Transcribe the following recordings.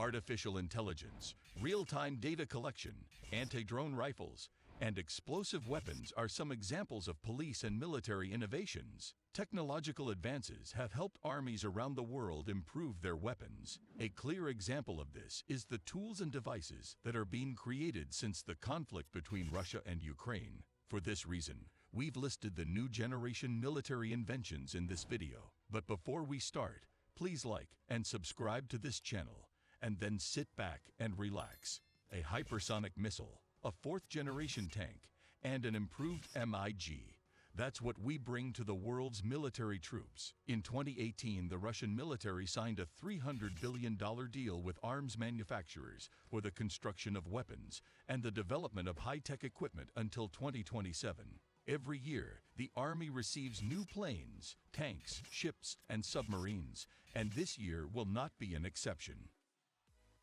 artificial intelligence, real-time data collection, anti-drone rifles, and explosive weapons are some examples of police and military innovations. Technological advances have helped armies around the world improve their weapons. A clear example of this is the tools and devices that are being created since the conflict between Russia and Ukraine. For this reason, we've listed the new generation military inventions in this video. But before we start, please like and subscribe to this channel, and then sit back and relax. A hypersonic missile, a fourth-generation tank, and an improved MiG. That's what we bring to the world's military troops. In 2018, the Russian military signed a $300 billion deal with arms manufacturers for the construction of weapons and the development of high-tech equipment until 2027. Every year, the Army receives new planes, tanks, ships, and submarines, and this year will not be an exception.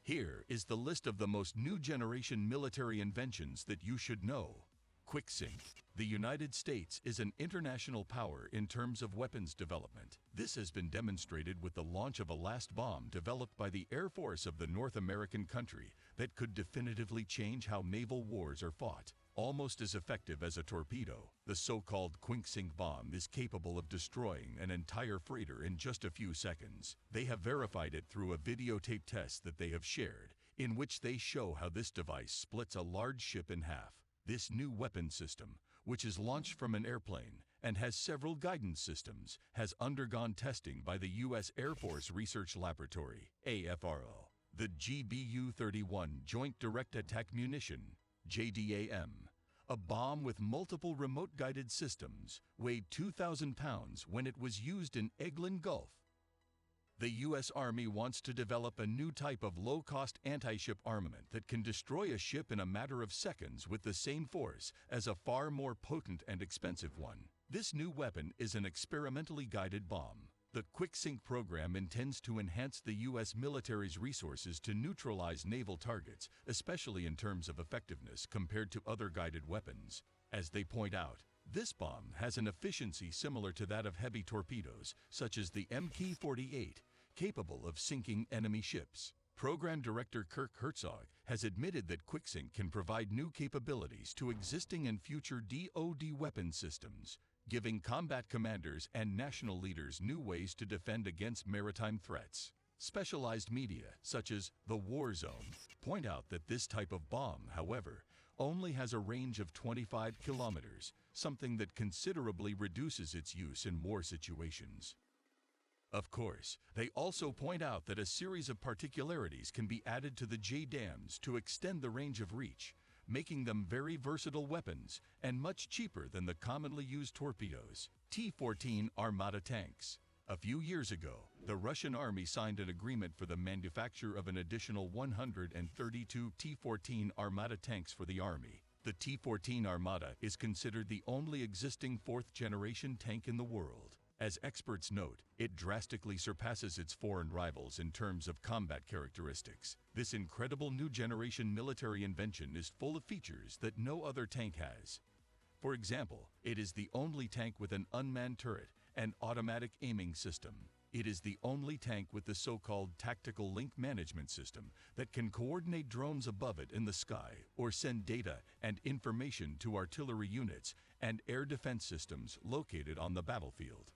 Here is the list of the most new generation military inventions that you should know. QuickSync. The United States is an international power in terms of weapons development. This has been demonstrated with the launch of a last bomb developed by the Air Force of the North American country that could definitively change how naval wars are fought. Almost as effective as a torpedo, the so-called QuickSync bomb is capable of destroying an entire freighter in just a few seconds. They have verified it through a videotape test that they have shared, in which they show how this device splits a large ship in half. This new weapon system, which is launched from an airplane and has several guidance systems, has undergone testing by the U.S. Air Force Research Laboratory, AFRL. The GBU-31 Joint Direct Attack Munition, JDAM, a bomb with multiple remote-guided systems, weighed 2,000 pounds when it was used in Eglin Gulf. The U.S. Army wants to develop a new type of low-cost anti-ship armament that can destroy a ship in a matter of seconds with the same force as a far more potent and expensive one. This new weapon is an experimentally guided bomb. The QuickSync program intends to enhance the U.S. military's resources to neutralize naval targets, especially in terms of effectiveness compared to other guided weapons. As they point out, this bomb has an efficiency similar to that of heavy torpedoes, such as the Mk-48, capable of sinking enemy ships. Program Director Kirk Herzog has admitted that QuickSync can provide new capabilities to existing and future DoD weapon systems, giving combat commanders and national leaders new ways to defend against maritime threats. Specialized media, such as The War Zone, point out that this type of bomb, however, only has a range of 25 kilometers, something that considerably reduces its use in war situations. Of course, they also point out that a series of particularities can be added to the JDAMs to extend the range of reach, making them very versatile weapons and much cheaper than the commonly used torpedoes. T-14 Armata tanks. A few years ago, the Russian Army signed an agreement for the manufacture of an additional 132 T-14 Armata tanks for the Army. The T-14 Armata is considered the only existing fourth-generation tank in the world. As experts note, it drastically surpasses its foreign rivals in terms of combat characteristics. This incredible new generation military invention is full of features that no other tank has. For example, it is the only tank with an unmanned turret and automatic aiming system. It is the only tank with the so-called tactical link management system that can coordinate drones above it in the sky or send data and information to artillery units and air defense systems located on the battlefield.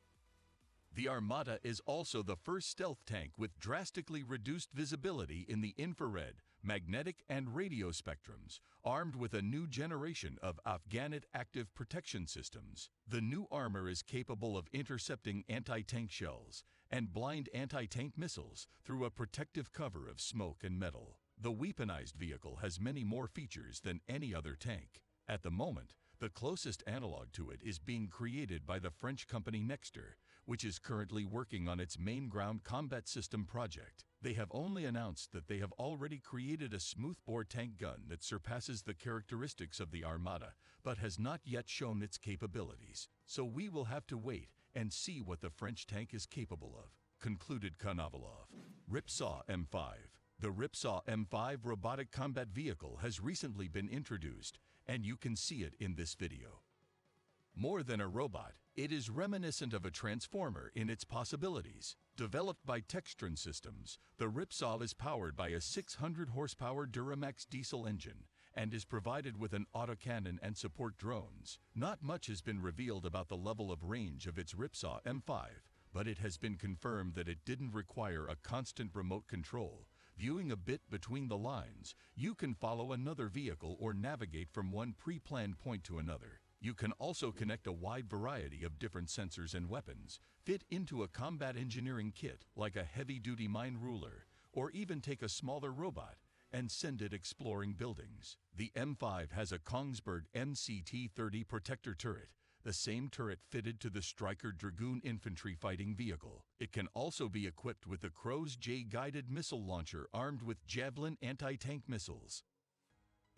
The Armata is also the first stealth tank with drastically reduced visibility in the infrared, magnetic, and radio spectrums, armed with a new generation of Afghanit active protection systems. The new armor is capable of intercepting anti-tank shells and blind anti-tank missiles through a protective cover of smoke and metal. The weaponized vehicle has many more features than any other tank. At the moment, the closest analog to it is being created by the French company Nexter, which is currently working on its main ground combat system project. They have only announced that they have already created a smoothbore tank gun that surpasses the characteristics of the Armata, but has not yet shown its capabilities. So we will have to wait and see what the French tank is capable of, concluded Konovalov. Ripsaw M5. The Ripsaw M5 robotic combat vehicle has recently been introduced, and you can see it in this video. More than a robot, it is reminiscent of a transformer in its possibilities. Developed by Textron Systems, the Ripsaw is powered by a 600 horsepower Duramax diesel engine and is provided with an autocannon and support drones. Not much has been revealed about the level of range of its Ripsaw M5, but it has been confirmed that it didn't require a constant remote control. Viewing a bit between the lines, you can follow another vehicle or navigate from one pre-planned point to another. You can also connect a wide variety of different sensors and weapons, fit into a combat engineering kit like a heavy-duty mine ruler, or even take a smaller robot and send it exploring buildings. The M5 has a Kongsberg MCT-30 protector turret, the same turret fitted to the Stryker Dragoon infantry fighting vehicle. It can also be equipped with the Crow's J guided missile launcher armed with Javelin anti-tank missiles.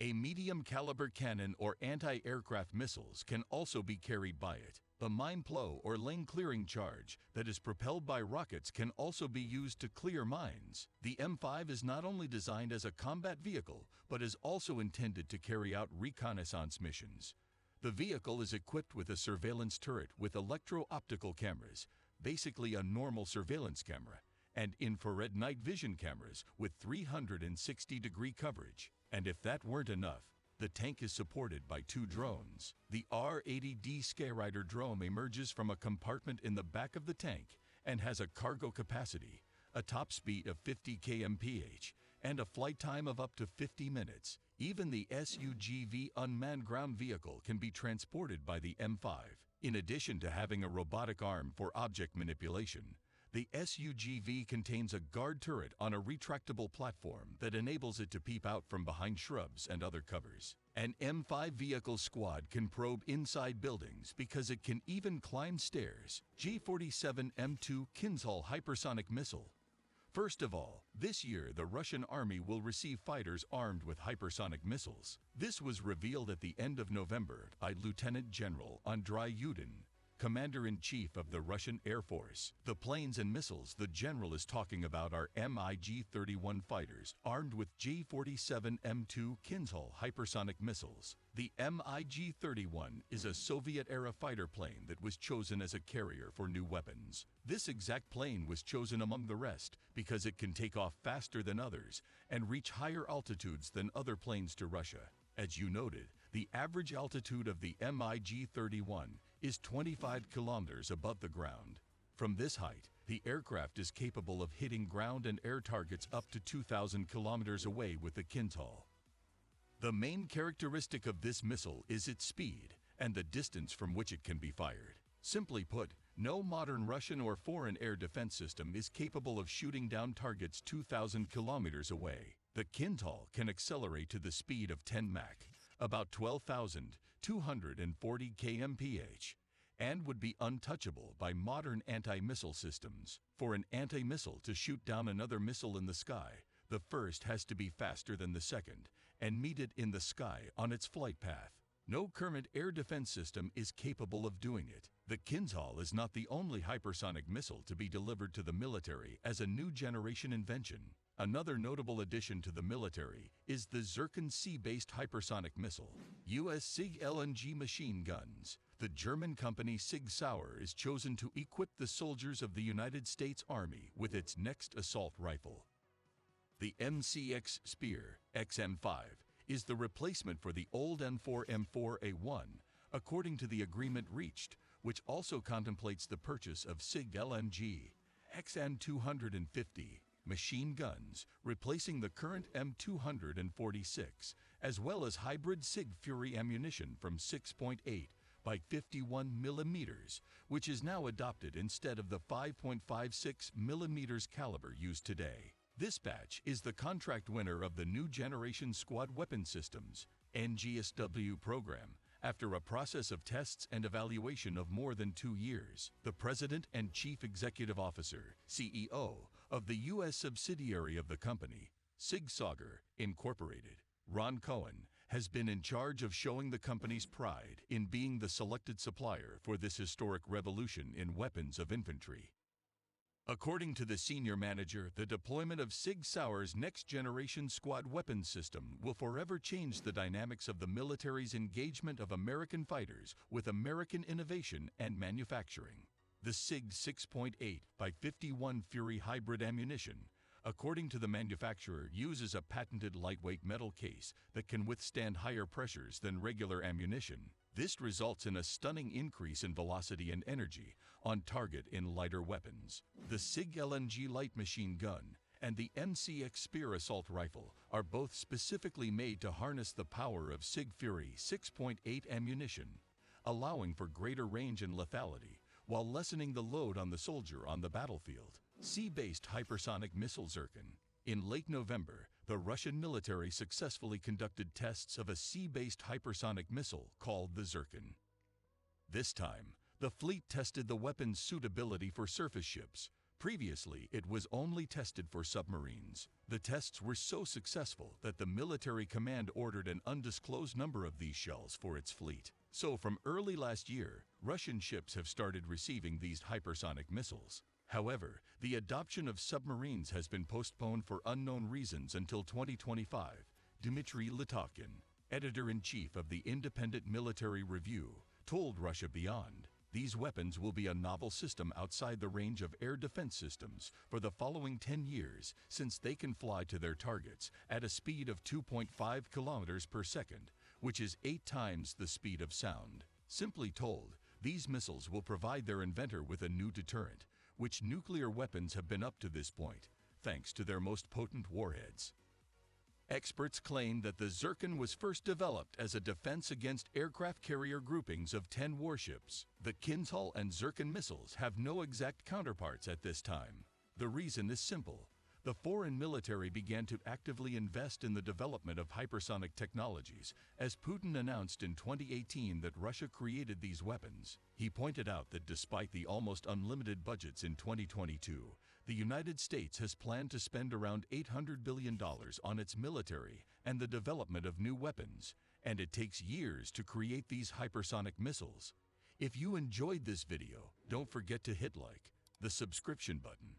A medium-caliber cannon or anti-aircraft missiles can also be carried by it. The mine plow or lane-clearing charge that is propelled by rockets can also be used to clear mines. The M5 is not only designed as a combat vehicle, but is also intended to carry out reconnaissance missions. The vehicle is equipped with a surveillance turret with electro-optical cameras, basically a normal surveillance camera, and infrared night vision cameras with 360-degree coverage. And if that weren't enough, the tank is supported by 2 drones. The R-80D Skyrider drone emerges from a compartment in the back of the tank and has a cargo capacity, a top speed of 50 km/h, and a flight time of up to 50 minutes. Even the SUGV unmanned ground vehicle can be transported by the M5. In addition to having a robotic arm for object manipulation, the SUGV contains a guard turret on a retractable platform that enables it to peep out from behind shrubs and other covers. An M5 vehicle squad can probe inside buildings because it can even climb stairs. J-47 M2 Kinzhal hypersonic missile. First of all, this year the Russian army will receive fighters armed with hypersonic missiles. This was revealed at the end of November by Lieutenant General Andrei Yudin, Commander-in-Chief of the Russian Air Force. The planes and missiles the general is talking about are MiG-31 fighters armed with J-47 M2 Kinzhal hypersonic missiles. The MiG-31 is a Soviet-era fighter plane that was chosen as a carrier for new weapons. This exact plane was chosen among the rest because it can take off faster than others and reach higher altitudes than other planes to Russia. As you noted, the average altitude of the MiG-31 is 25 kilometers above the ground. From this height, the aircraft is capable of hitting ground and air targets up to 2,000 kilometers away with the Kinzhal. The main characteristic of this missile is its speed and the distance from which it can be fired. Simply put, no modern Russian or foreign air defense system is capable of shooting down targets 2,000 kilometers away. The Kinzhal can accelerate to the speed of 10 Mach, about 12,240 km/h, and would be untouchable by modern anti-missile systems. For an anti-missile to shoot down another missile in the sky, the first has to be faster than the second and meet it in the sky on its flight path. No current air defense system is capable of doing it. The Kinzhal is not the only hypersonic missile to be delivered to the military as a new generation invention. Another notable addition to the military is the Zircon sea-based hypersonic missile, U.S. SIG LNG machine guns. The German company Sig Sauer is chosen to equip the soldiers of the United States Army with its next assault rifle. The MCX Spear XM5 is the replacement for the old M4M4A1, according to the agreement reached, which also contemplates the purchase of SIG LNG XM250 machine guns, replacing the current M246, as well as hybrid SIG Fury ammunition from 6.8 by 51 millimeters, which is now adopted instead of the 5.56 millimeters caliber used today. This batch is the contract winner of the New Generation Squad Weapon Systems (NGSW) program, after a process of tests and evaluation of more than 2 years. The President and Chief Executive Officer, CEO, of the U.S. subsidiary of the company, Sig Sauer Incorporated, Ron Cohen, has been in charge of showing the company's pride in being the selected supplier for this historic revolution in weapons of infantry. According to the senior manager, the deployment of Sig Sauer's next-generation squad weapons system will forever change the dynamics of the military's engagement of American fighters with American innovation and manufacturing. The SIG 6.8 by 51 Fury hybrid ammunition, according to the manufacturer, uses a patented lightweight metal case that can withstand higher pressures than regular ammunition. This results in a stunning increase in velocity and energy on target in lighter weapons. The SIG LNG light machine gun and the MCX Spear assault rifle are both specifically made to harness the power of SIG Fury 6.8 ammunition, allowing for greater range and lethality while lessening the load on the soldier on the battlefield. Sea-based hypersonic missile Zircon. In late November, the Russian military successfully conducted tests of a sea-based hypersonic missile called the Zircon. This time, the fleet tested the weapon's suitability for surface ships. Previously, it was only tested for submarines. The tests were so successful that the military command ordered an undisclosed number of these shells for its fleet. So from early last year, Russian ships have started receiving these hypersonic missiles. However, the adoption of submarines has been postponed for unknown reasons until 2025. Dmitry Litovkin, editor-in-chief of the Independent Military Review, told Russia Beyond, "These weapons will be a novel system outside the range of air defense systems for the following 10 years, since they can fly to their targets at a speed of 2.5 kilometers per second, which is 8 times the speed of sound." Simply told, these missiles will provide their inventor with a new deterrent, which nuclear weapons have been up to this point, thanks to their most potent warheads. Experts claim that the Zircon was first developed as a defense against aircraft carrier groupings of 10 warships. The Kinzhal and Zircon missiles have no exact counterparts at this time. The reason is simple. The foreign military began to actively invest in the development of hypersonic technologies, as Putin announced in 2018 that Russia created these weapons. He pointed out that despite the almost unlimited budgets in 2022, the United States has planned to spend around $800 billion on its military and the development of new weapons, and it takes years to create these hypersonic missiles. If you enjoyed this video, don't forget to hit like, the subscription button,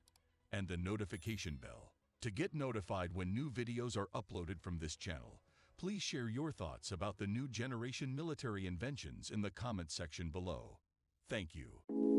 and the notification bell to get notified when new videos are uploaded from this channel. Please share your thoughts about the new generation military inventions in the comment section below. Thank you.